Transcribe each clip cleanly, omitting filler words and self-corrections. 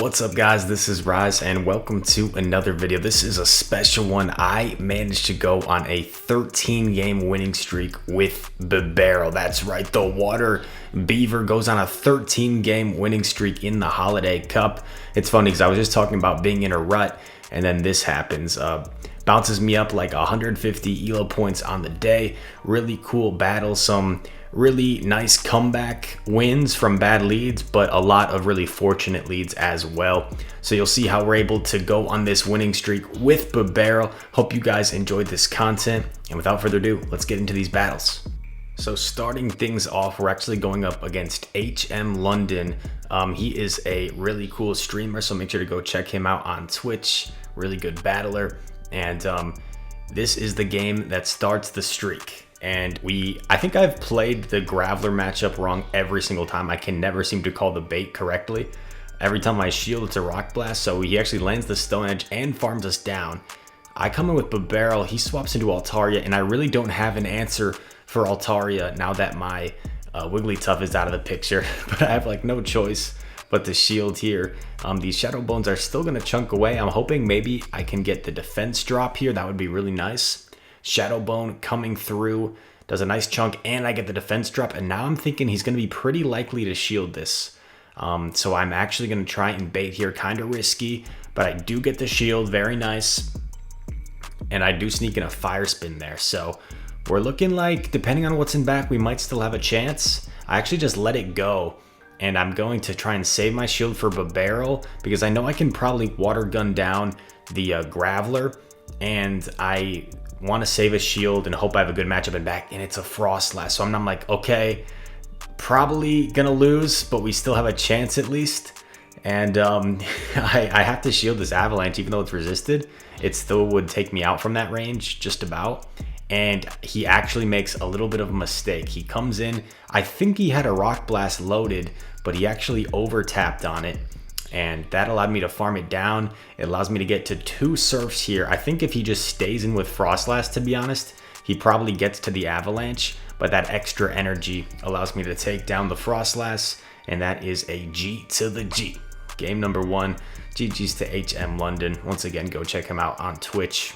What's up guys, this is Rise and welcome to another video. This is a special one. I managed to go on a 13 game winning streak with Bibarel. That's right, the water beaver goes on a 13 game winning streak in the Holiday Cup. It's funny because I was just talking about being in a rut and then this happens. Bounces me up like 150 elo points on the day. Really cool battle, some really nice comeback wins from bad leads, but a lot of really fortunate leads as well. So you'll see how we're able to go on this winning streak with Bibarel. Hope you guys enjoyed this content, and without further ado, let's get into these battles. So starting things off, we're actually going up against HM London. He is a really cool streamer, so make sure to go check him out on Twitch. Really good battler, and this is the game that starts the streak. And I think I've played the Graveler matchup wrong every single time. I can never seem to call the bait correctly. Every time I shield, it's a Rock Blast, so he actually lands the Stone Edge and farms us down. I come in with Bibarel, he swaps into Altaria, and I really don't have an answer for Altaria now that my Wigglytuff is out of the picture. But I have like no choice but to shield here. These Shadow Bones are still gonna chunk away. I'm hoping maybe I can get the defense drop here. That would be really nice. Shadow Bone coming through, does a nice chunk, and I get the defense drop, and now I'm thinking he's going to be pretty likely to shield this. So I'm actually going to try and bait here, kind of risky, but I do get the shield, very nice, and I do sneak in a Fire Spin there. So we're looking like, depending on what's in back, we might still have a chance. I actually just let it go, and I'm going to try and save my shield for Bibarel, because I know I can probably water gun down the Graveler, and I want to save a shield and hope I have a good matchup in back, and it's a Froslass. So I'm like, okay, probably gonna lose, but we still have a chance at least. And I have to shield this Avalanche, even though it's resisted. It still would take me out from that range, just about. And he actually makes a little bit of a mistake. He comes in, I think he had a Rock Blast loaded, but he actually over tapped on it. And that allowed me to farm it down. It allows me to get to 2 Surfs here. I think if he just stays in with Froslass, to be honest, he probably gets to the Avalanche, but that extra energy allows me to take down the Froslass, and that is a G to the G. Game number 1, GG's to HM London. Once again, go check him out on Twitch.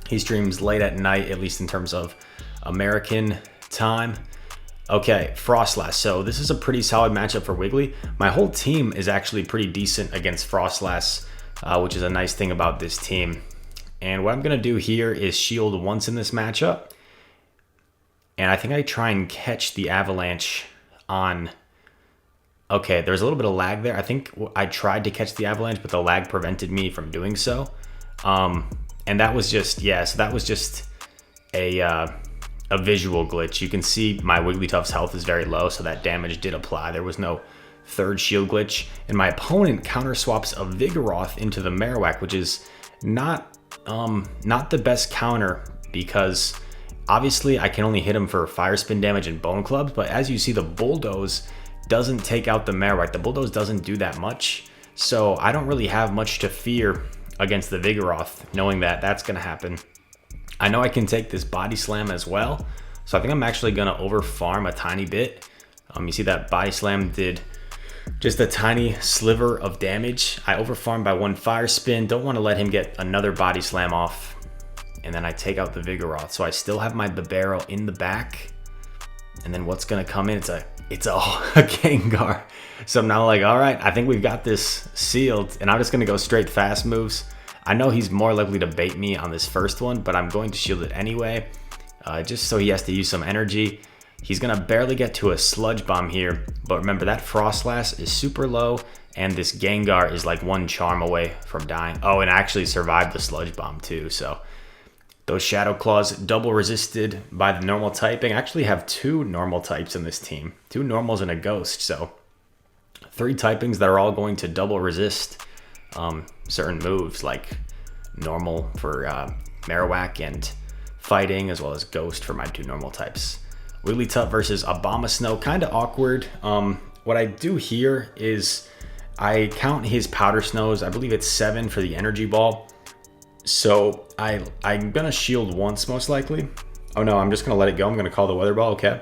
He streams late at night, at least in terms of American time. Okay, Froslass. So this is a pretty solid matchup for Wiggly. My whole team is actually pretty decent against Froslass, which is a nice thing about this team. And what I'm going to do here is shield once in this matchup. And I think I try and catch the Avalanche on... Okay, there's a little bit of lag there. I think I tried to catch the Avalanche, but the lag prevented me from doing so. And that was just, yeah, so that was just a visual glitch. You can see my Wigglytuff's health is very low, so that damage did apply. There was no third shield glitch, and my opponent counter swaps a Vigoroth into the Marowak, which is not the best counter, because obviously I can only hit him for Fire Spin damage and Bone Clubs, but as you see, the Bulldoze doesn't take out the Marowak. The Bulldoze doesn't do that much, so I don't really have much to fear against the Vigoroth, knowing that that's going to happen. I know I can take this Body Slam as well, so I think I'm actually going to over farm a tiny bit. You see that Body Slam did just a tiny sliver of damage. I over farmed by 1 Fire Spin. Don't want to let him get another Body Slam off. And then I take out the Vigoroth. So I still have my Bibarel in the back. And then what's going to come in? It's a Gengar. So I'm now like, all right, I think we've got this sealed. And I'm just going to go straight fast moves. I know he's more likely to bait me on this first one, but I'm going to shield it anyway, just so he has to use some energy. He's going to barely get to a Sludge Bomb here, but remember that Froslass is super low, and this Gengar is like 1 charm away from dying. Oh, and actually survived the Sludge Bomb too, so those Shadow Claws double resisted by the normal typing. I actually have 2 normal types in this team, 2 normals and a ghost, so 3 typings that are all going to double resist certain moves, like normal for Marowak and fighting, as well as ghost for my 2 normal types. Wigglytuff versus Abomasnow, kind of awkward. What I do here is I count his Powder Snows. I believe it's 7 for the energy ball, so I'm gonna shield once most likely. Oh no, I'm just gonna let it go. I'm gonna call the Weather Ball. Okay,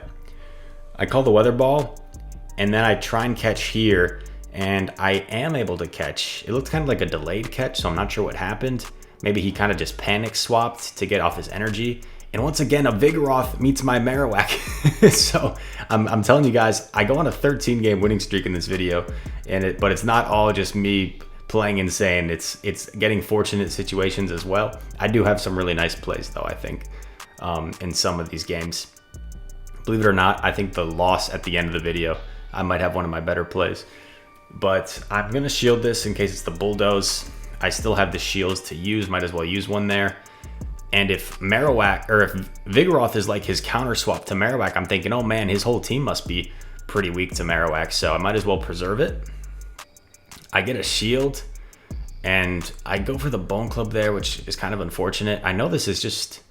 I call the Weather Ball, and then I try and catch here, and I am able to catch. It looked kind of like a delayed catch, so I'm not sure what happened. Maybe he kind of just panic swapped to get off his energy. And once again, a Vigoroth meets my Marowak. So I'm telling you guys, I go on a 13 game winning streak in this video, but it's not all just me playing insane. It's getting fortunate situations as well. I do have some really nice plays though, I think, in some of these games. Believe it or not, I think the loss at the end of the video, I might have one of my better plays. But I'm gonna shield this in case it's the Bulldoze. I still have the shields to use, might as well use one there. And if Marowak, or if Vigoroth is like his counter swap to Marowak, I'm thinking, oh man, his whole team must be pretty weak to Marowak, so I might as well preserve it. I get a shield, and I go for the Bone Club there, which is kind of unfortunate. I know this is just,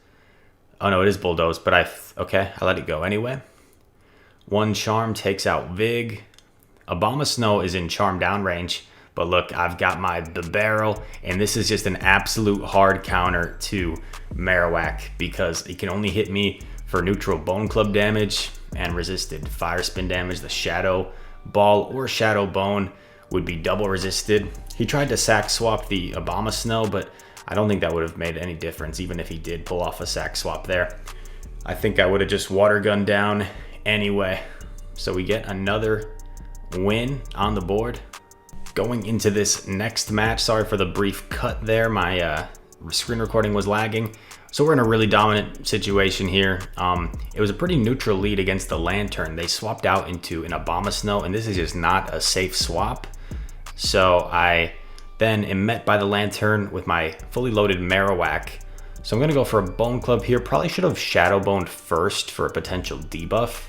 oh no, it is Bulldoze, but okay, I let it go anyway. One Charm takes out Vig. Abomasnow is in Charm down range. But look, I've got my Bibarel, and this is just an absolute hard counter to Marowak because it can only hit me for neutral Bone Club damage and resisted Fire Spin damage. The Shadow Ball or Shadow Bone would be double resisted. He tried to sack swap the Abomasnow, but I don't think that would have made any difference, even if he did pull off a sack swap there. I think I would have just Water Gun down anyway. So we get another win on the board. Going into this next match, sorry for the brief cut there, my screen recording was lagging. So we're in a really dominant situation here. It was a pretty neutral lead against the Lantern. They swapped out into an Abomasnow, and this is just not a safe swap. So I then am met by the Lantern with my fully loaded Marowak. So I'm gonna go for a Bone Club here. Probably should have Shadow Boned first for a potential debuff.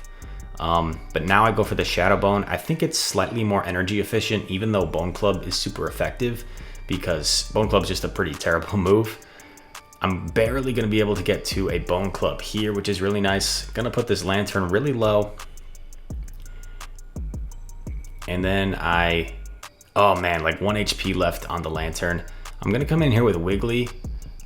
But now I go for the Shadow Bone. I think it's slightly more energy efficient, even though Bone Club is super effective, because Bone Club is just a pretty terrible move. I'm barely going to be able to get to a Bone Club here, which is really nice. Gonna put this Lantern really low. And then oh man, like 1 HP left on the Lantern. I'm gonna come in here with Wiggly.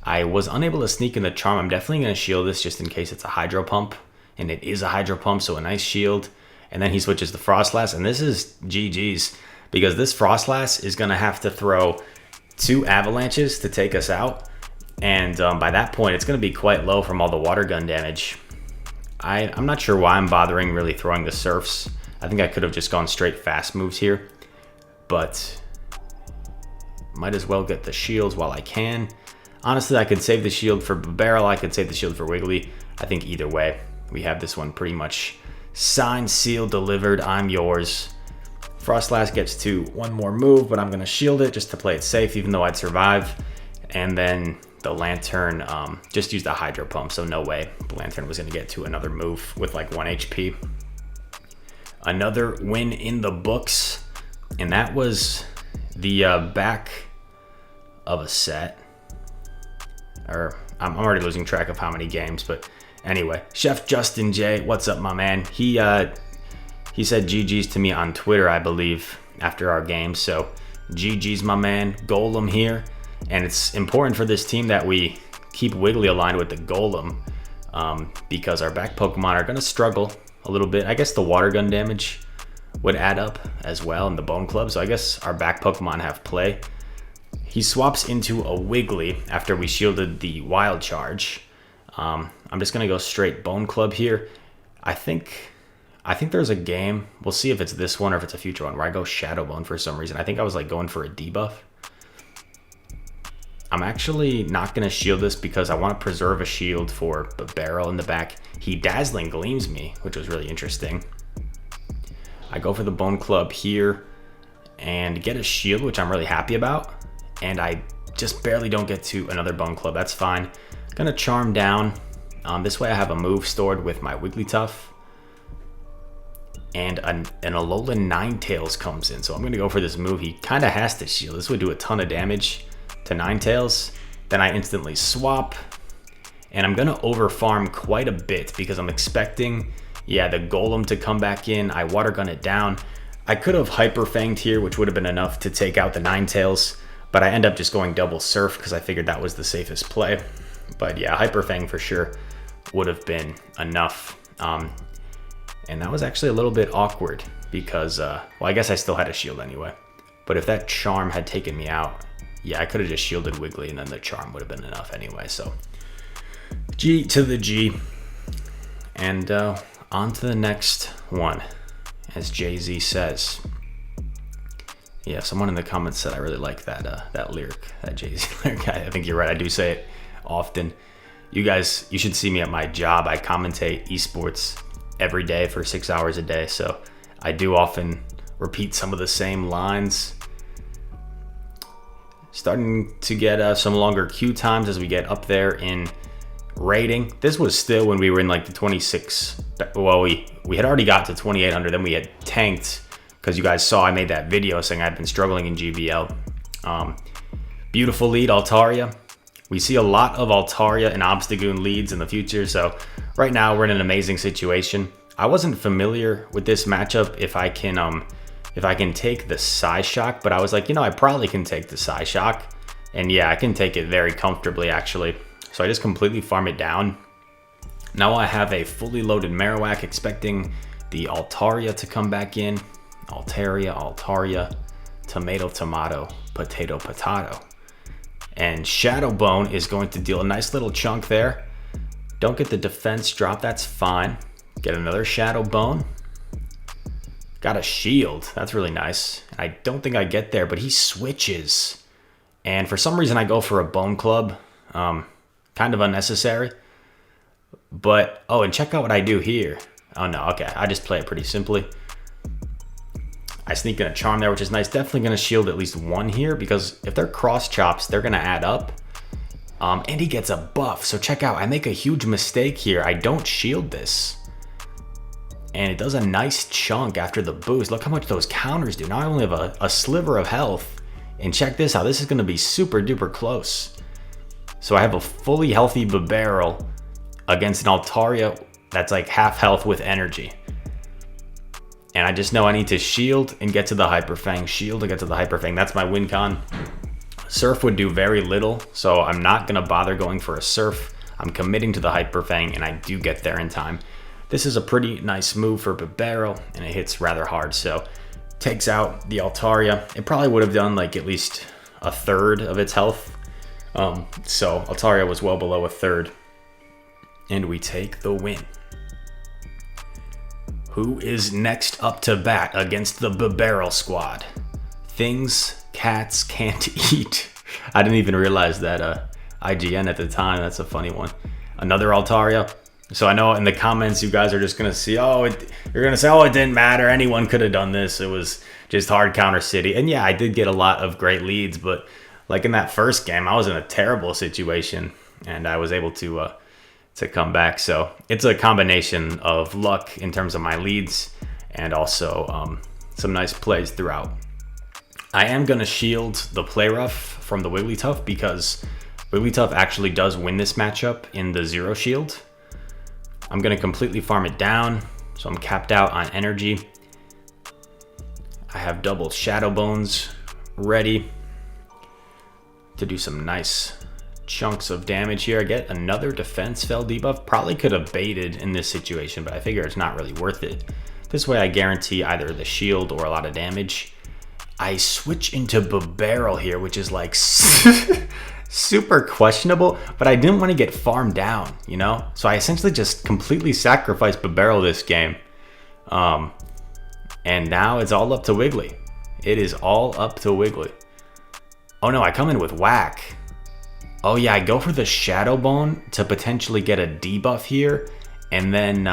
I was unable to sneak in the Charm. I'm definitely gonna shield this just in case it's a Hydro Pump. And it is a Hydro Pump, so a nice shield. And then he switches to Frostlass, and this is GG's, because this Frostlass is gonna have to throw 2 Avalanches to take us out. And by that point, it's gonna be quite low from all the Water Gun damage. I'm not sure why I'm bothering really throwing the Surfs. I think I could have just gone straight fast moves here, but might as well get the shields while I can. Honestly, I could save the shield for Bibarel, I could save the shield for Wiggly. I think either way, we have this one pretty much signed, sealed, delivered. I'm yours. Frostlass gets to 1 more move, but I'm going to shield it just to play it safe, even though I'd survive. And then the Lantern just used a Hydro Pump, so no way the Lantern was going to get to another move with like 1 HP. Another win in the books, and that was the back of a set. Or I'm already losing track of how many games, but anyway, Chef Justin J, what's up, my man? He said GG's to me on Twitter, I believe, after our game. So GG's, my man. Golem here, and it's important for this team that we keep Wiggly aligned with the Golem, because our back Pokemon are gonna struggle a little bit. I guess the Water Gun damage would add up as well in the Bone Club, so I guess our back Pokemon have play. He swaps into a Wiggly after we shielded the Wild Charge. I'm just gonna go straight Bone Club here. I think there's a game, we'll see if it's this one or if it's a future one, where I go Shadow Bone for some reason. I think I was like going for a debuff. I'm actually not gonna shield this because I want to preserve a shield for Bibarel in the back. He Dazzling Gleams me, which was really interesting. I go for the Bone Club here and get a shield, which I'm really happy about. And I just barely don't get to another Bone Club. That's fine. Gonna Charm down. This way I have a move stored with my Wigglytuff. And an Alolan Ninetales comes in. So I'm gonna go for this move. He kind of has to shield. This would do a ton of damage to Ninetales. Then I instantly swap. And I'm gonna overfarm quite a bit because I'm expecting, yeah, the Golem to come back in. I Water Gun it down. I could have Hyper Fanged here, which would have been enough to take out the Ninetales. But I end up just going double Surf because I figured that was the safest play. But yeah, Hyper Fang for sure would have been enough. And that was actually a little bit awkward because, well, I guess I still had a shield anyway. But if that charm had taken me out, yeah, I could have just shielded Wiggly and then the charm would have been enough anyway. So G to the G. And on to the next one, as Jay-Z says. Yeah, someone in the comments said I really like that lyric, that Jay-Z lyric. I think you're right. I do say it often. You guys, you should see me at my job. I commentate esports every day for 6 hours a day. So I do often repeat some of the same lines. Starting to get some longer queue times as we get up there in rating. This was still when we were in like the 26. Well, we had already got to 2800. Then we had tanked because you guys saw I made that video saying I'd been struggling in GBL. Beautiful lead, Altaria. We see a lot of Altaria and Obstagoon leads in the future, so right now we're in an amazing situation. I wasn't familiar with this matchup if I can take the Psyshock, but I was like, you know, I probably can take the Psyshock. And yeah, I can take it very comfortably actually. So I just completely farm it down. Now I have a fully loaded Marowak, expecting the Altaria to come back in. Altaria, tomato, potato. And Shadow Bone is going to deal a nice little chunk there. Don't get the defense drop, that's fine. Get another Shadow Bone. Got a shield, that's really nice. I don't think I get there, but he switches. And for some reason I go for a Bone Club. Kind of unnecessary. But, oh, and check out what I do here. Oh no, okay, I just play it pretty simply. I sneak in a charm there, which is nice. Definitely going to shield at least one here because if they're cross chops, they're going to add up. And he gets a buff. So check out, I make a huge mistake here. I don't shield this. And it does a nice chunk after the boost. Look how much those counters do. Now I only have a sliver of health. And check this out. This is going to be super duper close. So I have a fully healthy Bibarel against an Altaria that's like half health with energy. And I just know I need to shield and get to the Hyper Fang. Shield and get to the Hyper Fang. That's my win con. Surf would do very little, so I'm not going to bother going for a Surf. I'm committing to the Hyper Fang, and I do get there in time. This is a pretty nice move for Bibarel, and it hits rather hard. So takes out the Altaria. It probably would have done like at least a third of its health. So Altaria was well below a third. And we take the win. Who is next up to bat against the Bibarel squad? Things cats can't eat. I didn't even realize that IGN at the time. That's a funny one. Another Altaria. So I know in the comments you guys are just gonna see, you're gonna say, oh, it didn't matter. Anyone could have done this. It was just hard counter city. And yeah, I did get a lot of great leads, but like in that first game, I was in a terrible situation and I was able to come back. So it's a combination of luck in terms of my leads and also some nice plays throughout. I am going to shield the play rough from the Wigglytuff because Wigglytuff actually does win this matchup in the zero shield. I'm going to completely farm it down, so I'm capped out on energy. I have double Shadow Bones ready to do some nice chunks of damage here. I get another defense fell debuff. Probably could have baited in this situation, but I figure it's not really worth it. This way I guarantee either the shield or a lot of damage. I switch into Bibarel here, which is like super questionable, but I didn't want to get farmed down, you know? So I essentially just completely sacrificed Bibarel this game. And now it's all up to Wiggly. It is all up to Wiggly. Oh no, I come in with Whack. Oh yeah, I go for the Shadow Bone to potentially get a debuff here, and then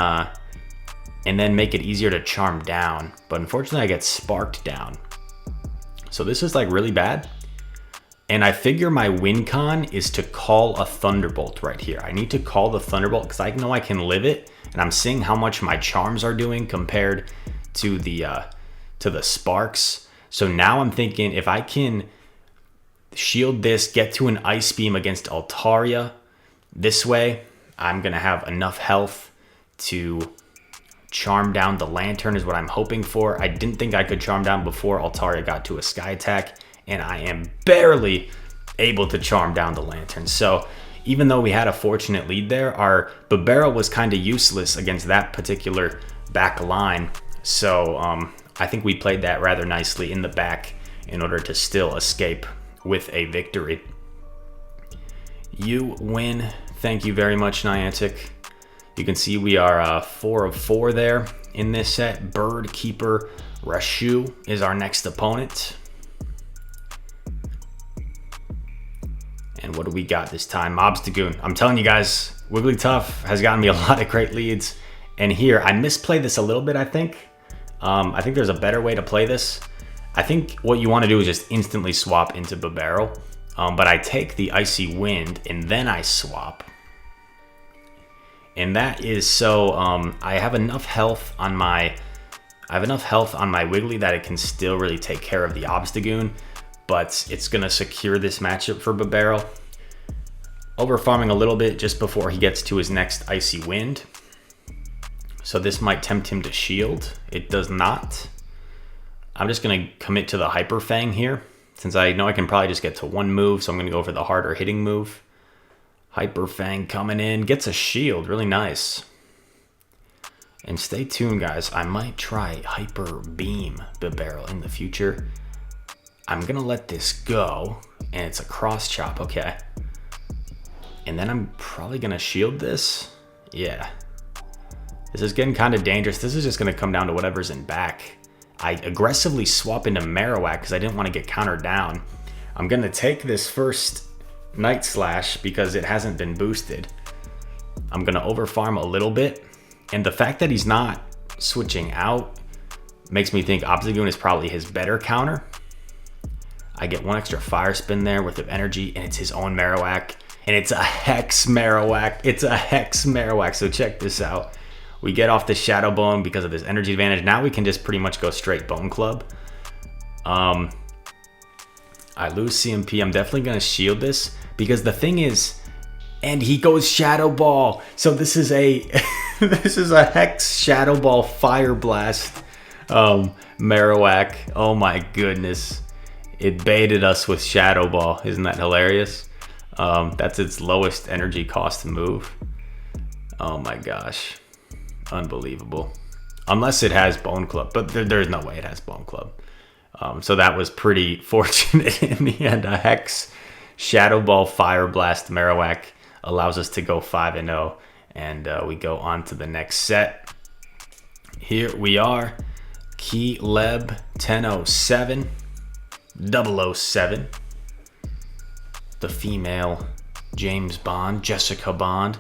make it easier to charm down. But unfortunately, I get sparked down. So this is like really bad. And I figure my win con is to call a Thunderbolt right here. I need to call the Thunderbolt because I know I can live it, and I'm seeing how much my charms are doing compared to the sparks. So now I'm thinking if I can shield this, get to an Ice Beam against Altaria, this way I'm gonna have enough health to charm down the Lantern is what I'm hoping for. I didn't think I could charm down before Altaria got to a Sky Attack, and I am barely able to charm down the Lantern. So even though we had a fortunate lead there, our Bibarel was kind of useless against that particular back line. So I think we played that rather nicely in the back in order to still escape with a victory. You win. Thank you very much, Niantic. You can see we are 4 of 4 there in this set. Bird Keeper Rashu is our next opponent. And what do we got this time? Obstagoon. I'm telling you guys, Wigglytuff has gotten me a lot of great leads. And here, I misplayed this a little bit, I think. I think there's a better way to play this. I think what you want to do is just instantly swap into Bibarel. But I take the Icy Wind and then I swap. And that is so I have enough health on my Wiggly that it can still really take care of the Obstagoon, but it's gonna secure this matchup for Bibarel. Over farming a little bit just before he gets to his next Icy Wind. So this might tempt him to shield. It does not. I'm just gonna commit to the Hyper Fang here, since I know I can probably just get to one move, so I'm gonna go for the harder hitting move. Hyper Fang coming in, gets a shield, really nice. And stay tuned, guys. I might try Hyper Beam Bibarel in the future. I'm gonna let this go, and it's a cross chop, okay. And then I'm probably gonna shield this. Yeah. This is getting kind of dangerous. This is just gonna come down to whatever's in back. I aggressively swap into Marowak because I didn't want to get countered down. I'm gonna take this first Night Slash because it hasn't been boosted. I'm gonna overfarm a little bit, and the fact that he's not switching out makes me think Obstagoon is probably his better counter. I get one extra fire spin there worth of energy, and it's his own Marowak, and it's a Hex Marowak. It's a Hex Marowak, so check this out. We get off the Shadow Bone because of this energy advantage. Now we can just pretty much go straight Bone Club. I lose CMP. I'm definitely gonna shield this because the thing is, and he goes Shadow Ball. So this is a this is a Hex Shadow Ball Fire Blast Marowak. Oh my goodness. It baited us with Shadow Ball. Isn't that hilarious? That's its lowest energy cost move. Oh my gosh. Unbelievable. Unless it has Bone Club, but there's no way it has Bone Club. So that was pretty fortunate in the end. A Hex Shadow Ball Fire Blast Marowak allows us to go 5-0, and we go on to the next set. Here we are, Key-Leb 1007, 007, the female James Bond, Jessica Bond.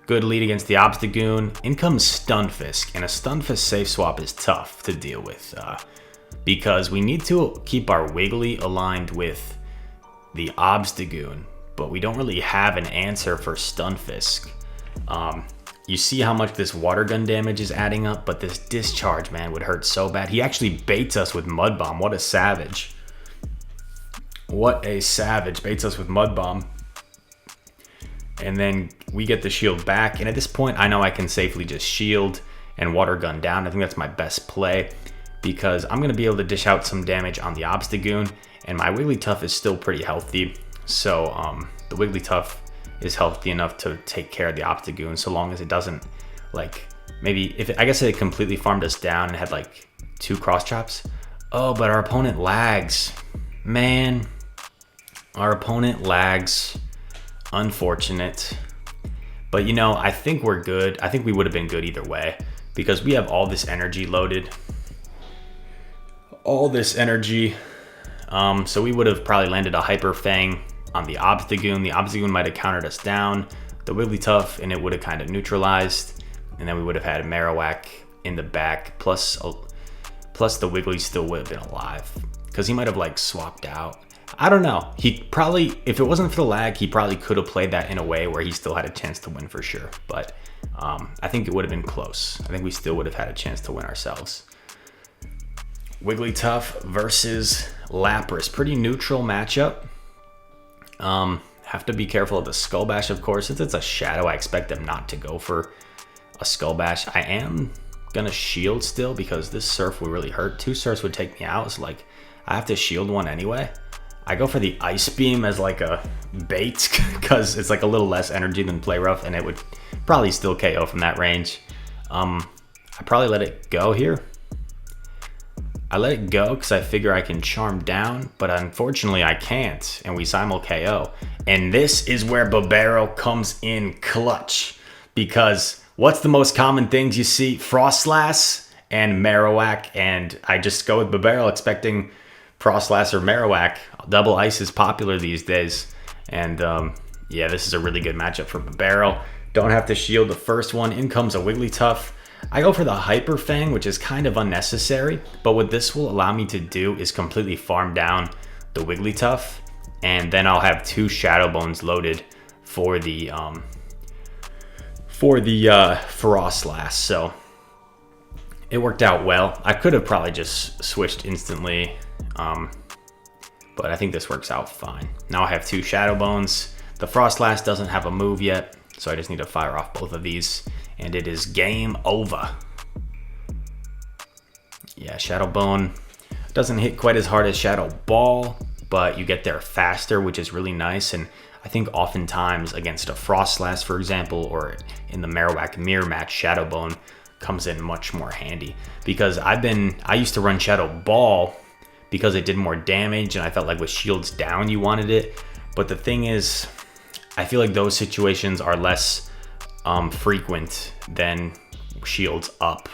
Good lead against the Obstagoon. In comes Stunfisk, and a Stunfisk safe swap is tough to deal with because we need to keep our Wiggly aligned with the Obstagoon, but we don't really have an answer for Stunfisk. You see how much this water gun damage is adding up, but this discharge, man, would hurt so bad. He actually baits us with Mud Bomb. What a savage. What a savage. Baits us with Mud Bomb. And then we get the shield back. And at this point, I know I can safely just shield and water gun down. I think that's my best play because I'm going to be able to dish out some damage on the Obstagoon. And my Wigglytuff is still pretty healthy. So the Wigglytuff is healthy enough to take care of the Obstagoon so long as it doesn't, like, maybe if it, I guess it completely farmed us down and had like 2 cross chops. Oh, but our opponent lags. Man, our opponent lags. Unfortunate. But you know, I think we're good. I think we would have been good either way because we have all this energy loaded. All this energy. So we would have probably landed a Hyper Fang on the Obstagoon. The Obstagoon might have countered us down. The Wigglytuff, and it would have kind of neutralized. And then we would have had a Marowak in the back. Plus the Wiggly still would have been alive because he might have like swapped out. I don't know. He probably, if it wasn't for the lag, he probably could have played that in a way where he still had a chance to win for sure. But I think it would have been close. I think we still would have had a chance to win ourselves. Wigglytuff versus Lapras. Pretty neutral matchup. Have to be careful of the Skull Bash, of course. Since it's a Shadow, I expect them not to go for a Skull Bash. I am going to shield still because this Surf would really hurt. 2 Surfs would take me out. So like, I have to shield one anyway. I go for the Ice Beam as like a bait because it's like a little less energy than Play Rough, and it would probably still KO from that range. I probably let it go here. I let it go because I figure I can charm down, but unfortunately I can't, and we simul KO. And this is where Bibarel comes in clutch, because what's the most common things you see? Frostlass and Marowak, and I just go with Bibarel expecting Frostlass or Marowak. Double Ice is popular these days, and yeah, this is a really good matchup for Bibarel. Don't have to shield the first one. In comes a Wigglytuff. I go for the Hyper Fang, which is kind of unnecessary, but what this will allow me to do is completely farm down the Wigglytuff, and then I'll have 2 Shadow Bones loaded for the Frostlass. So it worked out well. I could have probably just switched instantly, but I think this works out fine. Now I have 2 Shadow Bones. The Frostlass doesn't have a move yet, so I just need to fire off both of these, and it is game over. Yeah, Shadow Bone doesn't hit quite as hard as Shadow Ball, but you get there faster, which is really nice. And I think oftentimes against a Frostlass, for example, or in the Marowak mirror match, Shadow Bone comes in much more handy, because I used to run Shadow Ball because it did more damage, and I felt like with shields down you wanted it. But the thing is, I feel like those situations are less frequent than shields up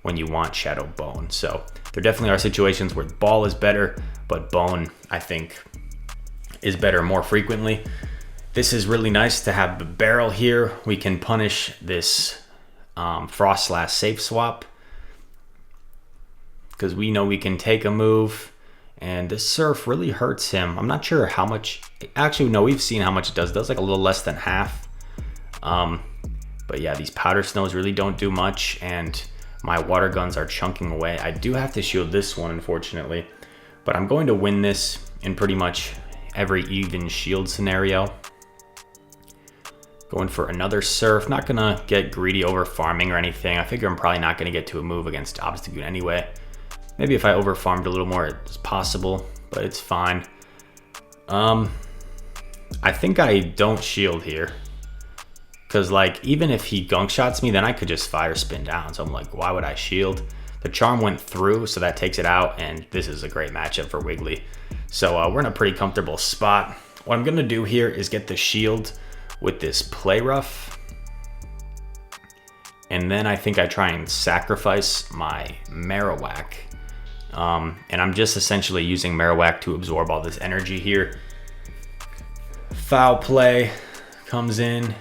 when you want Shadow Bone. So there definitely are situations where Ball is better, but Bone, I think, is better more frequently. This is really nice to have the Bibarel here. We can punish this Frostlass safe swap, because we know we can take a move, and this Surf really hurts him. I'm not sure how much. Actually, no, we've seen how much it does. It does like a little less than half. But yeah, these Powder Snows really don't do much, and my Water Guns are chunking away. I do have to shield this one, unfortunately, but I'm going to win this in pretty much every even shield scenario. Going for another Surf. Not gonna get greedy over farming or anything. I figure I'm probably not gonna get to a move against Obstagoon anyway. Maybe if I over farmed a little more, it's possible, but it's fine. I think I don't shield here, because like even if he gunk shots me, then I could just fire spin down. So I'm like, why would I shield? The charm went through, so that takes it out, and this is a great matchup for Wiggly. So we're in a pretty comfortable spot. What I'm gonna do here is get the shield with this Play Rough, and then I think I try and sacrifice my Marowak. And I'm just essentially using Marowak to absorb all this energy here. Foul Play comes in.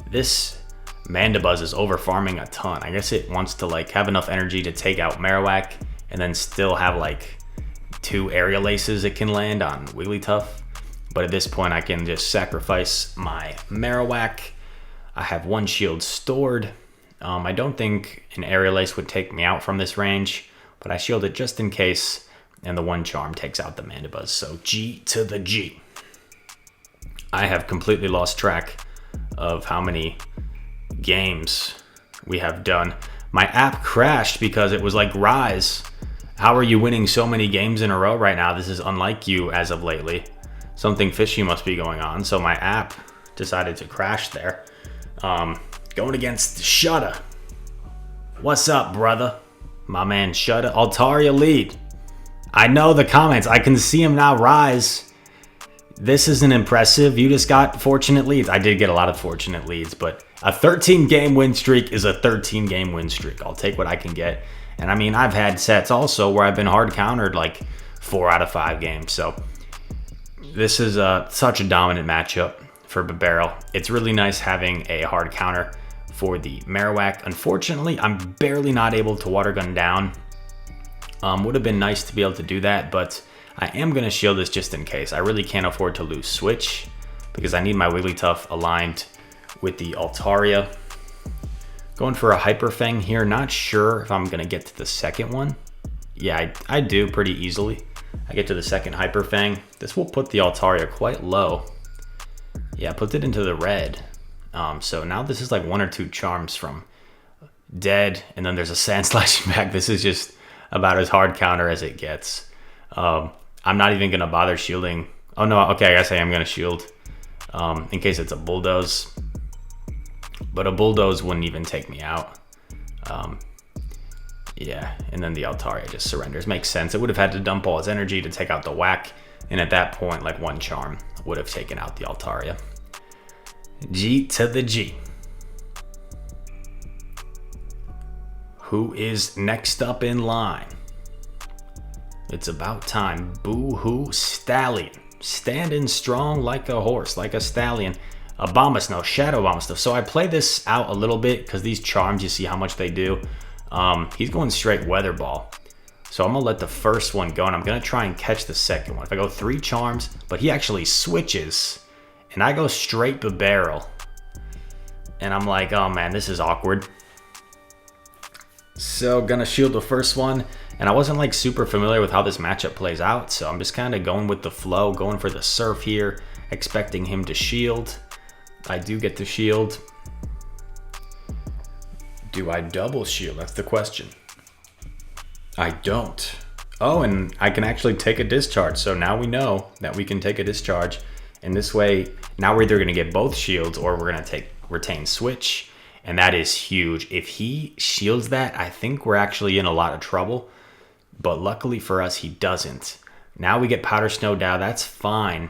This Mandibuzz is over farming a ton. I guess it wants to like have enough energy to take out Marowak and then still have like 2 Aerial Aces it can land on Wigglytuff. But at this point I can just sacrifice my Marowak. I have 1 shield stored. I don't think an Aerial Ace would take me out from this range, but I shield it just in case, and the 1 charm takes out the Mandibuzz. So G to the G. I have completely lost track of how many games we have done. My app crashed because it was like, Rise, how are you winning so many games in a row right now? This is unlike you as of lately. Something fishy must be going on. So my app decided to crash there. Going against Shudda. What's up, brother? My man Shudda. Altaria lead. I know the comments. I can see him now. Rise. This isn't impressive. You just got fortunate leads. I did get a lot of fortunate leads, but a 13-game win streak is a 13-game win streak. I'll take what I can get. And I mean, I've had sets also where I've been hard countered like 4 out of 5 games. So this is such a dominant matchup for Bibarel. It's really nice having a hard counter for the Marowak. Unfortunately, I'm barely not able to Water Gun down. Would have been nice to be able to do that, but I am going to shield this just in case. I really can't afford to lose Switch because I need my Wigglytuff aligned with the Altaria. Going for a Hyper Fang here. Not sure if I'm going to get to the second one. Yeah, I do pretty easily. I get to the second Hyper Fang. This will put the Altaria quite low. Yeah, put it into the red. So now this is like 1 or 2 charms from dead, and then there's a Sand Slashing back. This is just about as hard counter as it gets. I'm not even going to bother shielding. Oh no, okay, I guess I am going to shield in case it's a Bulldoze. But a Bulldoze wouldn't even take me out. Yeah, and then the Altaria just surrenders. Makes sense. It would have had to dump all its energy to take out the whack, and at that point, like one charm would have taken out the Altaria. G to the G. Who is next up in line? It's about time. Boo-hoo Stallion. Standing strong like a horse, like a stallion. Abomasnow, Shadow Abomasnow. So I play this out a little bit because these charms, you see how much they do. He's going straight Weather Ball. So I'm going to let the first one go, and I'm going to try and catch the second one. If I go 3 charms, but he actually switches, and I go straight Bibarel. And I'm like, oh man, this is awkward. So going to shield the first one, and I wasn't like super familiar with how this matchup plays out, so I'm just kind of going with the flow, going for the surf here, expecting him to shield. I do get the shield. Do I double shield? That's the question. I don't. Oh, and I can actually take a discharge. So now we know that we can take a discharge. And this way, now we're either going to get both shields or we're going to take retain switch. And that is huge. If he shields that, I think we're actually in a lot of trouble. But luckily for us, he doesn't. Now we get Powder Snow down. That's fine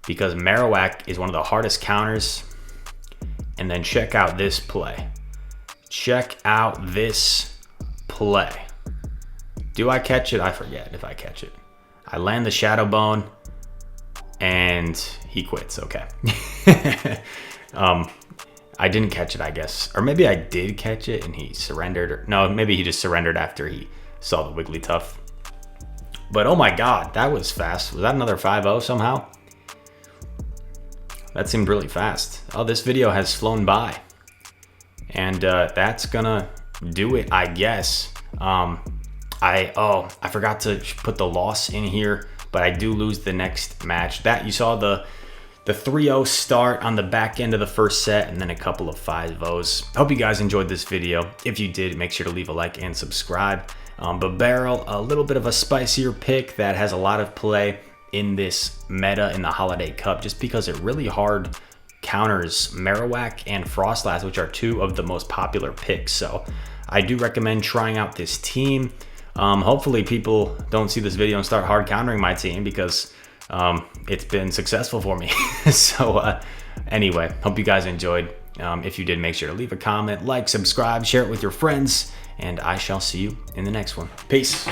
because Marowak is one of the hardest counters. And then check out this play. Check out this play. Do I catch it? I forget if I catch it. I land the Shadow Bone and he quits. Okay. I didn't catch it, I guess. Or maybe I did catch it and he surrendered. Or, no, maybe he just surrendered after he saw the Wigglytuff. But oh my god, that was fast. Was that another 5-0 somehow? That seemed really fast. Oh, this video has flown by. And that's gonna do it, I guess. I forgot to put the loss in here, but I do lose the next match. That you saw the 3-0 start on the back end of the first set, and then a couple of 5-0s. Hope you guys enjoyed this video. If you did, make sure to leave a like and subscribe. Bibarel, a little bit of a spicier pick that has a lot of play in this meta in the Holiday Cup, just because it really hard counters Marowak and Frostlass, which are 2 of the most popular picks. So I do recommend trying out this team. Hopefully people don't see this video and start hard countering my team because it's been successful for me. So anyway, hope you guys enjoyed. If you did, make sure to leave a comment, like, subscribe, share it with your friends, and I shall see you in the next one. Peace.